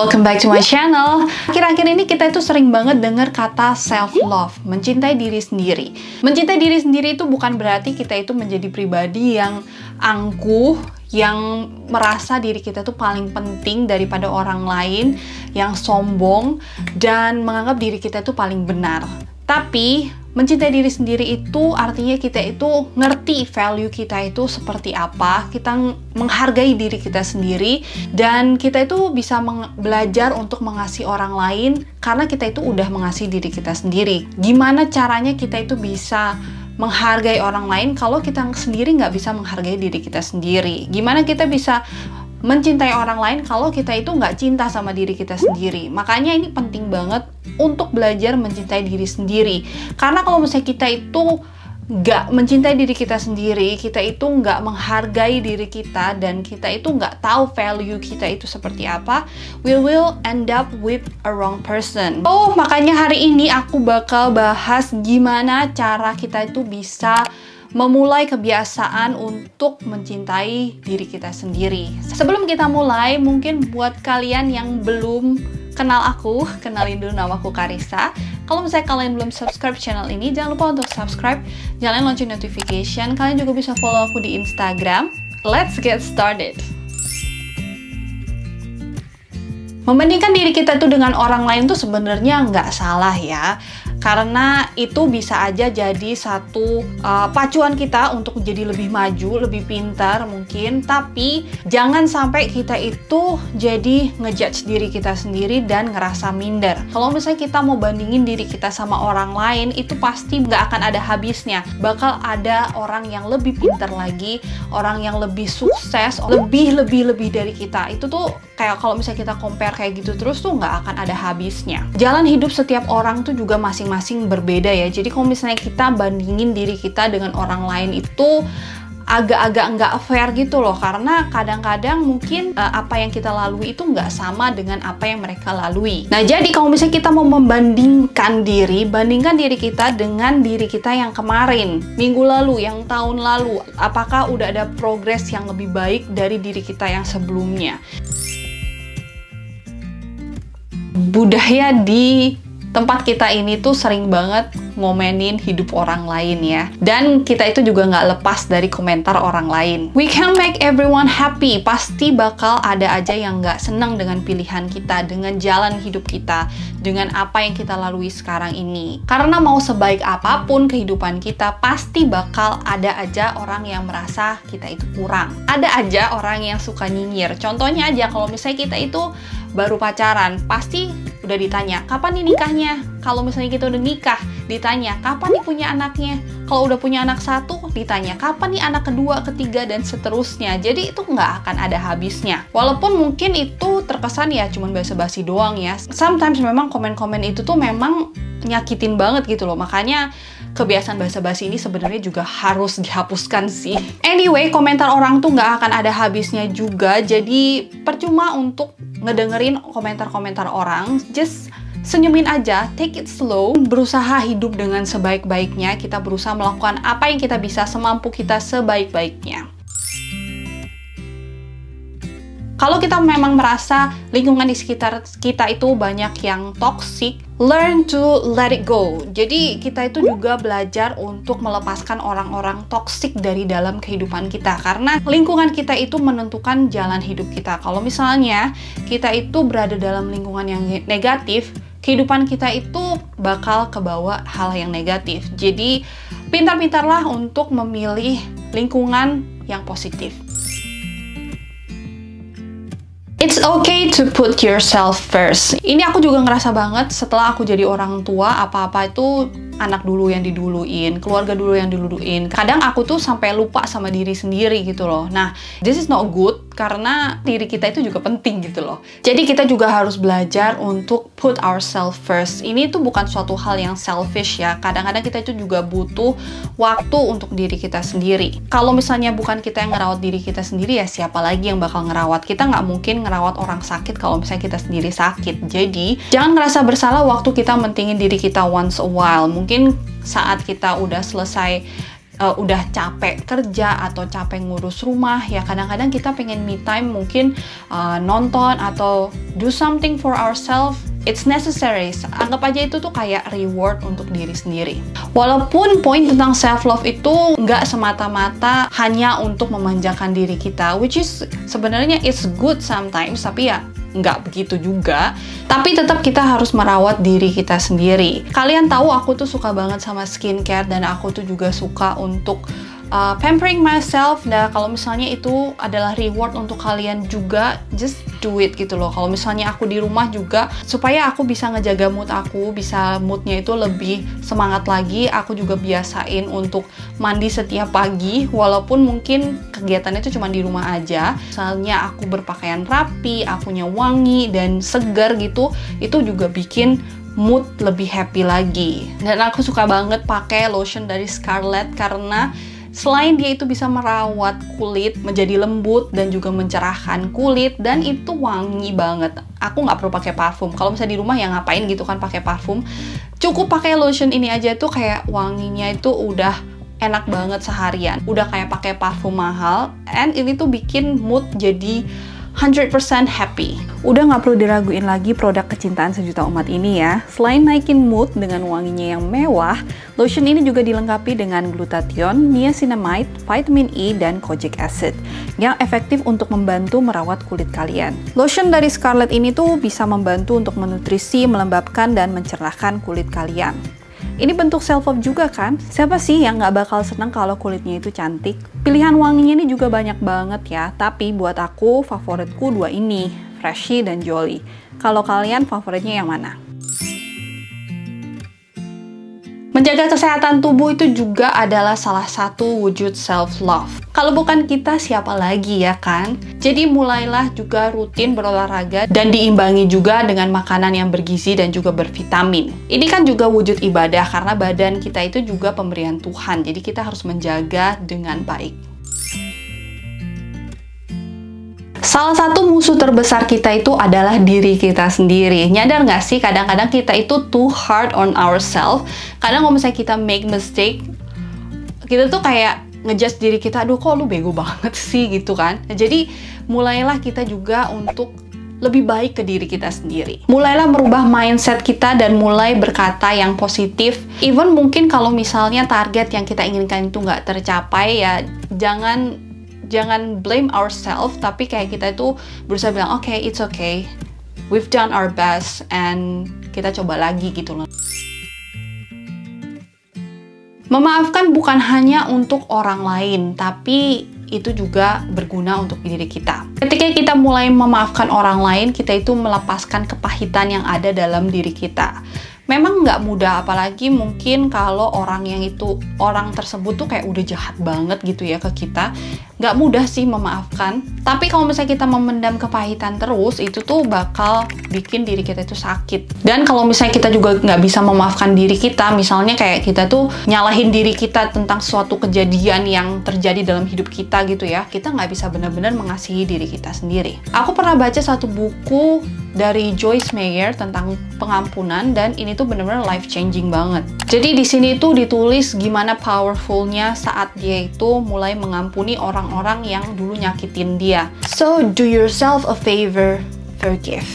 welcome back to my channel. Akhir-akhir ini kita itu sering banget dengar kata self-love, mencintai diri sendiri. Mencintai diri sendiri itu bukan berarti kita itu menjadi pribadi yang angkuh, yang merasa diri kita tuh paling penting daripada orang lain, yang sombong, dan menganggap diri kita tuh paling benar. Tapi, mencintai diri sendiri itu artinya kita itu ngerti value kita itu seperti apa, kita menghargai diri kita sendiri, dan kita itu bisa belajar untuk mengasihi orang lain karena kita itu udah mengasihi diri kita sendiri. Gimana caranya kita itu bisa menghargai orang lain kalau kita sendiri nggak bisa menghargai diri kita sendiri? Gimana kita bisa mencintai orang lain kalau kita itu nggak cinta sama diri kita sendiri? Makanya ini penting banget untuk belajar mencintai diri sendiri. Karena kalau misalnya kita itu nggak mencintai diri kita sendiri, kita itu nggak menghargai diri kita, dan kita itu nggak tahu value kita itu seperti apa, we will end up with a wrong person. Oh, makanya hari ini aku bakal bahas gimana cara kita itu bisa memulai kebiasaan untuk mencintai diri kita sendiri. Sebelum kita mulai, mungkin buat kalian yang belum kenal aku, kenalin dulu, nama aku Karissa. Kalau misalnya kalian belum subscribe channel ini, jangan lupa untuk subscribe, nyalain lonceng notification. Kalian juga bisa follow aku di Instagram. Let's get started. Membandingkan diri kita tuh dengan orang lain tuh sebenarnya nggak salah ya. Karena itu bisa aja jadi satu pacuan kita untuk jadi lebih maju, lebih pintar mungkin. Tapi jangan sampai kita itu jadi ngejudge diri kita sendiri dan ngerasa minder. Kalau misalnya kita mau bandingin diri kita sama orang lain, itu pasti nggak akan ada habisnya. Bakal ada orang yang lebih pintar lagi, orang yang lebih sukses, lebih dari kita. Itu tuh kayak kalau misalnya kita compare kayak gitu terus tuh nggak akan ada habisnya. Jalan hidup setiap orang tuh juga masing-masing berbeda ya. Jadi kalau misalnya kita bandingin diri kita dengan orang lain itu agak-agak nggak fair gitu loh. Karena kadang-kadang mungkin apa yang kita lalui itu nggak sama dengan apa yang mereka lalui. Nah, jadi kalau misalnya kita mau membandingkan diri, bandingkan diri kita dengan diri kita yang kemarin, minggu lalu, yang tahun lalu. Apakah udah ada progres yang lebih baik dari diri kita yang sebelumnya? Budaya di tempat kita ini tuh sering banget ngomenin hidup orang lain ya. Dan kita itu juga nggak lepas dari komentar orang lain. We can make everyone happy. Pasti bakal ada aja yang nggak senang dengan pilihan kita, dengan jalan hidup kita, dengan apa yang kita lalui sekarang ini. Karena mau sebaik apapun kehidupan kita, pasti bakal ada aja orang yang merasa kita itu kurang. Ada aja orang yang suka nyinyir. Contohnya aja kalau misalnya kita itu baru pacaran, pasti udah ditanya, kapan nih nikahnya? Kalau misalnya kita udah nikah, ditanya, kapan nih punya anaknya? Kalau udah punya anak satu, ditanya, kapan nih anak kedua, ketiga, dan seterusnya. Jadi itu nggak akan ada habisnya. Walaupun mungkin itu terkesan ya cuman basa-basi doang ya. Sometimes memang komen-komen itu tuh memang nyakitin banget gitu loh. Makanya kebiasaan basa-basi ini sebenarnya juga harus dihapuskan sih. Anyway, komentar orang tuh nggak akan ada habisnya juga. Jadi percuma untuk ngedengerin komentar-komentar orang. Just senyumin aja, take it slow, berusaha hidup dengan sebaik-baiknya. Kita berusaha melakukan apa yang kita bisa semampu kita sebaik-baiknya. Kalau kita memang merasa lingkungan di sekitar kita itu banyak yang toxic, learn to let it go. Jadi kita itu juga belajar untuk melepaskan orang-orang toxic dari dalam kehidupan kita. Karena lingkungan kita itu menentukan jalan hidup kita. Kalau misalnya kita itu berada dalam lingkungan yang negatif, kehidupan kita itu bakal kebawa hal yang negatif. Jadi pintar-pintarlah untuk memilih lingkungan yang positif. It's okay to put yourself first. Ini aku juga ngerasa banget setelah aku jadi orang tua, apa-apa itu anak dulu yang diduluin, keluarga dulu yang diduluin. Kadang aku tuh sampai lupa sama diri sendiri gitu loh. Nah, this is not good karena diri kita itu juga penting gitu loh. Jadi kita juga harus belajar untuk put ourselves first. Ini tuh bukan suatu hal yang selfish ya. Kadang-kadang kita itu juga butuh waktu untuk diri kita sendiri. Kalau misalnya bukan kita yang ngerawat diri kita sendiri, ya siapa lagi yang bakal ngerawat? Kita nggak mungkin ngerawat orang sakit kalau misalnya kita sendiri sakit. Jadi jangan ngerasa bersalah waktu kita mentingin diri kita once a while. Mungkin saat kita udah selesai udah capek kerja atau capek ngurus rumah, ya kadang-kadang kita pengen me time, mungkin nonton atau do something for ourselves. It's necessary. Anggap aja itu tuh kayak reward untuk diri sendiri. Walaupun poin tentang self-love itu nggak semata-mata hanya untuk memanjakan diri kita, which is sebenarnya it's good sometimes, tapi ya nggak begitu juga. Tapi tetap kita harus merawat diri kita sendiri. Kalian tahu aku tuh suka banget sama skincare, dan aku tuh juga suka untuk pampering myself. Nah, kalau misalnya itu adalah reward untuk kalian juga, just do it gitu loh. Kalau misalnya aku di rumah juga, supaya aku bisa ngejaga mood aku, bisa moodnya itu lebih semangat lagi, aku juga biasain untuk mandi setiap pagi, walaupun mungkin kegiatannya itu cuma di rumah aja. Misalnya aku berpakaian rapi, akunya wangi dan segar gitu, itu juga bikin mood lebih happy lagi. Dan aku suka banget pakai lotion dari Scarlett, karena selain dia itu bisa merawat kulit menjadi lembut dan juga mencerahkan kulit, dan itu wangi banget. Aku nggak perlu pakai parfum. Kalau misalnya di rumah ya ngapain gitu kan pakai parfum. Cukup pakai lotion ini aja tuh kayak wanginya itu udah enak banget seharian. Udah kayak pakai parfum mahal, and ini tuh bikin mood jadi 100% happy. Udah nggak perlu diraguin lagi produk kecintaan sejuta umat ini ya. Selain naikin mood dengan wanginya yang mewah, lotion ini juga dilengkapi dengan glutathione, niacinamide, vitamin E, dan kojic acid yang efektif untuk membantu merawat kulit kalian. Lotion dari Scarlett ini tuh bisa membantu untuk menutrisi, melembabkan, dan mencerahkan kulit kalian. Ini bentuk self-love juga kan? Siapa sih yang nggak bakal seneng kalau kulitnya itu cantik? Pilihan wanginya ini juga banyak banget ya, tapi buat aku favoritku dua ini, Freshie dan Jolly. Kalau kalian favoritnya yang mana? Menjaga kesehatan tubuh itu juga adalah salah satu wujud self-love. Kalau bukan kita, siapa lagi ya kan? Jadi mulailah juga rutin berolahraga dan diimbangi juga dengan makanan yang bergizi dan juga bervitamin. Ini kan juga wujud ibadah, karena badan kita itu juga pemberian Tuhan. Jadi kita harus menjaga dengan baik. Salah satu musuh terbesar kita itu adalah diri kita sendiri. Nyadar nggak sih, kadang-kadang kita itu too hard on ourselves. Kadang kalau misalnya kita make mistake, kita tuh kayak ngejudge diri kita, aduh kok lu bego banget sih gitu kan. Nah, jadi mulailah kita juga untuk lebih baik ke diri kita sendiri. Mulailah merubah mindset kita dan mulai berkata yang positif. Even mungkin kalau misalnya target yang kita inginkan itu nggak tercapai, ya jangan blame ourselves, tapi kayak kita itu berusaha bilang, oke, it's okay, we've done our best, and kita coba lagi gitu loh. Memaafkan bukan hanya untuk orang lain, tapi itu juga berguna untuk diri kita. Ketika kita mulai memaafkan orang lain, kita itu melepaskan kepahitan yang ada dalam diri kita. Memang nggak mudah, apalagi mungkin kalau orang tersebut tuh kayak udah jahat banget gitu ya ke kita. Nggak mudah sih memaafkan. Tapi kalau misalnya kita memendam kepahitan terus, itu tuh bakal bikin diri kita itu sakit. Dan kalau misalnya kita juga nggak bisa memaafkan diri kita, misalnya kayak kita tuh nyalahin diri kita tentang suatu kejadian yang terjadi dalam hidup kita gitu ya, kita nggak bisa benar-benar mengasihi diri kita sendiri. Aku pernah baca satu buku dari Joyce Meyer tentang pengampunan, dan ini tuh bener-bener life changing banget. Jadi di sini tuh ditulis gimana powerfulnya saat dia itu mulai mengampuni orang-orang yang dulu nyakitin dia. So do yourself a favor, forgive.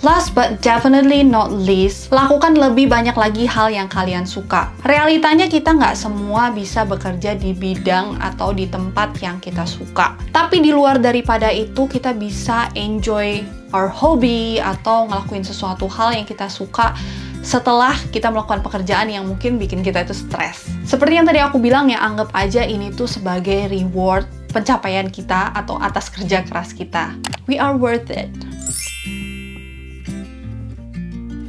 Last but definitely not least, lakukan lebih banyak lagi hal yang kalian suka. Realitanya kita nggak semua bisa bekerja di bidang atau di tempat yang kita suka. Tapi di luar daripada itu, kita bisa enjoy our hobby atau ngelakuin sesuatu hal yang kita suka setelah kita melakukan pekerjaan yang mungkin bikin kita itu stres. Seperti yang tadi aku bilang ya, anggap aja ini tuh sebagai reward pencapaian kita atau atas kerja keras kita. We are worth it.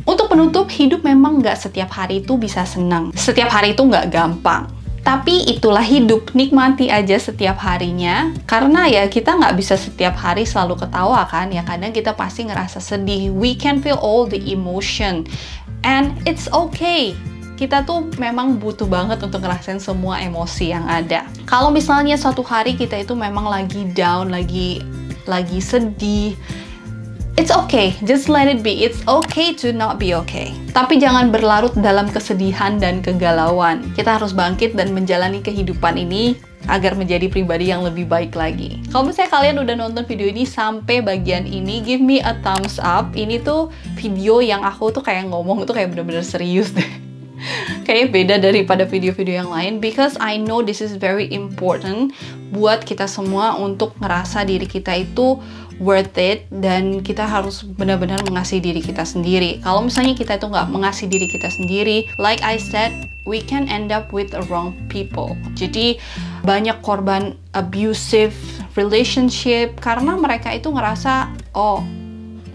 Untuk penutup, hidup memang nggak setiap hari itu bisa senang. Setiap hari itu nggak gampang. Tapi itulah hidup, nikmati aja setiap harinya. Karena ya kita nggak bisa setiap hari selalu ketawa kan. Ya kadang kita pasti ngerasa sedih. We can feel all the emotion. And it's okay. Kita tuh memang butuh banget untuk ngerasain semua emosi yang ada. Kalau misalnya suatu hari kita itu memang lagi down, lagi sedih, It's okay, just let it be. It's okay to not be okay. Tapi jangan berlarut dalam kesedihan dan kegalauan. Kita harus bangkit dan menjalani kehidupan ini agar menjadi pribadi yang lebih baik lagi. Kalau misalnya kalian udah nonton video ini sampai bagian ini, give me a thumbs up. Ini tuh video yang aku tuh kayak ngomong tuh kayak bener-bener serius deh. Kayaknya beda daripada video-video yang lain, because I know this is very important buat kita semua untuk ngerasa diri kita itu worth it, dan kita harus benar-benar mengasihi diri kita sendiri. Kalau misalnya kita itu nggak mengasihi diri kita sendiri, like I said, we can end up with the wrong people. Jadi banyak korban abusive relationship karena mereka itu ngerasa, oh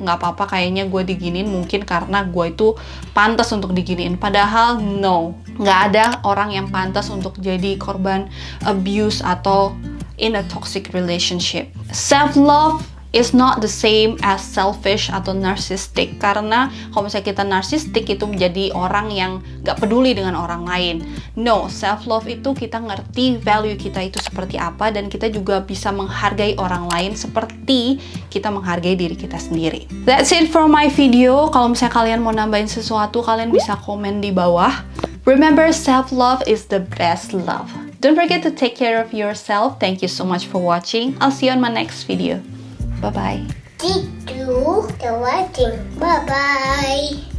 nggak apa-apa kayaknya gue diginiin mungkin karena gue itu pantas untuk diginiin. Padahal no, nggak ada orang yang pantas untuk jadi korban abuse atau in a toxic relationship. Self-love is not the same as selfish atau narcissistic, karena kalau misalnya kita narcissistic itu menjadi orang yang gak peduli dengan orang lain. No, self-love itu kita ngerti value kita itu seperti apa, dan kita juga bisa menghargai orang lain seperti kita menghargai diri kita sendiri. That's it for my video. Kalau misalnya kalian mau nambahin sesuatu, kalian bisa komen di bawah. Remember, self-love is the best love. Don't forget to take care of yourself. Thank you so much for watching. I'll see you on my next video. Bye-bye. Thank you for watching. Bye-bye.